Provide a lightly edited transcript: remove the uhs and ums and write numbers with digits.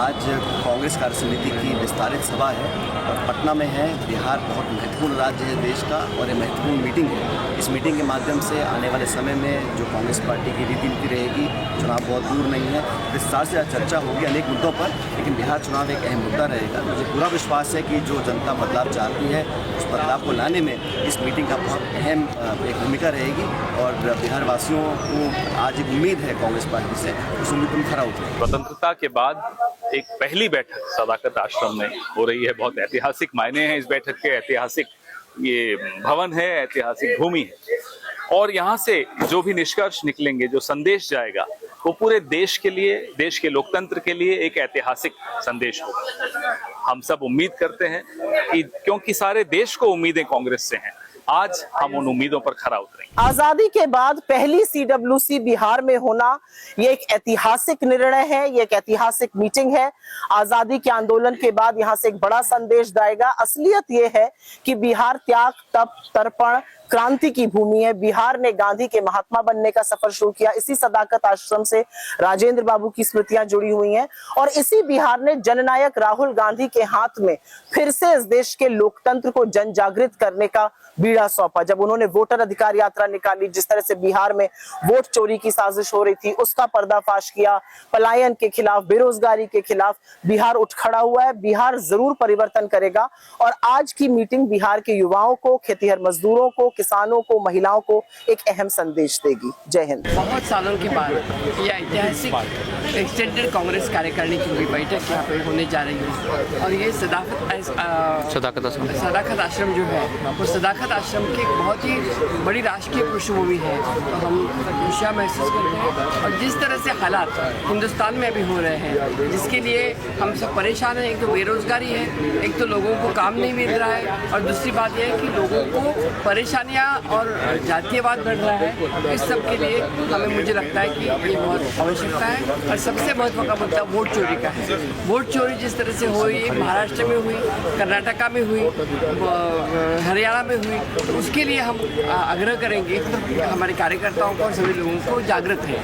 आज कांग्रेस कार्य समिति की विस्तारित सभा है और पटना में है। बिहार बहुत महत्वपूर्ण राज्य है देश का और ये महत्वपूर्ण मीटिंग है। इस मीटिंग के माध्यम से आने वाले समय में जो कांग्रेस पार्टी की रीति नीति रहेगी, चुनाव बहुत दूर नहीं है, विस्तार से चर्चा होगी अनेक मुद्दों पर, लेकिन बिहार चुनाव एक अहम मुद्दा रहेगा। मुझे पूरा विश्वास है कि जो जनता बदलाव चाहती है उस बदलाव को लाने में इस मीटिंग का बहुत अहम एक भूमिका रहेगी और बिहार वासियों को आज एक उम्मीद है कांग्रेस पार्टी से, उस उम्मीद पर खरा उतरे। स्वतंत्रता के बाद एक पहली बैठक सदाकत आश्रम में हो रही है। बहुत ऐतिहासिक मायने हैं इस बैठक के। ऐतिहासिक ये भवन है, ऐतिहासिक भूमि है और यहाँ से जो भी निष्कर्ष निकलेंगे, जो संदेश जाएगा, वो पूरे देश के लिए, देश के लोकतंत्र के लिए एक ऐतिहासिक संदेश होगा। हम सब उम्मीद करते हैं कि क्योंकि सारे देश को उम्मीदें कांग्रेस से हैं, आज हम उन उम्मीदों पर खरा उतरेंगे। आजादी के बाद पहली सीडब्ल्यूसी बिहार में होना ये एक ऐतिहासिक निर्णय है, ये एक ऐतिहासिक मीटिंग है। आजादी के आंदोलन के बाद यहाँ से एक बड़ा संदेश जाएगा। असलियत ये है कि बिहार त्याग, तप, तर्पण, क्रांति की भूमि है। बिहार ने गांधी के महात्मा बनने का सफर शुरू किया। इसी सदाकत आश्रम से राजेंद्र बाबू की स्मृतियां जुड़ी हुई हैं और इसी बिहार ने जननायक राहुल गांधी के हाथ में फिर से इस देश के लोकतंत्र को जन जागृत करने का बीड़ा सौंपा। जब उन्होंने वोटर अधिकार यात्रा निकाली, जिस तरह से बिहार में वोट चोरी की साजिश हो रही थी, उसका पर्दाफाश किया, पलायन के खिलाफ, बेरोजगारी के खिलाफ बिहार उठ खड़ा हुआ है। बिहार जरूर परिवर्तन करेगा और आज की मीटिंग बिहार के युवाओं को, खेतीहर मजदूरों को, किसानों को, महिलाओं को एक अहम संदेश देगी। जय हिंद। बहुत सालों के बाद यह ऐतिहासिक एक्सटेंडेड कांग्रेस कार्यकारिणी की भी बैठक यहाँ पे होने जा रही है और ये सदाकत आश्रम जो है वो सदाकत आश्रम की एक बहुत ही बड़ी राष्ट्रीय पृष्ठभूमि है। तो हम खुशियाँ महसूस करते हैं और जिस तरह से हालात हिंदुस्तान में अभी हो रहे हैं, जिसके लिए हम सब परेशान हैं। एक तो बेरोजगारी है, एक तो लोगों को काम नहीं मिल रहा है और दूसरी बात यह है कि लोगों को परेशानियाँ और जातीयवाद बढ़ रहा है। इस सब के लिए मुझे लगता है कि ये बहुत आवश्यकता है और सबसे महत्व का मुद्दा वोट चोरी का है। वोट चोरी जिस तरह से हुई, महाराष्ट्र में हुई, कर्नाटका में हुई, हरियाणा में हुई, तो उसके लिए हम आग्रह करेंगे कि हमारे कार्यकर्ताओं को और सभी लोगों को जागृत है।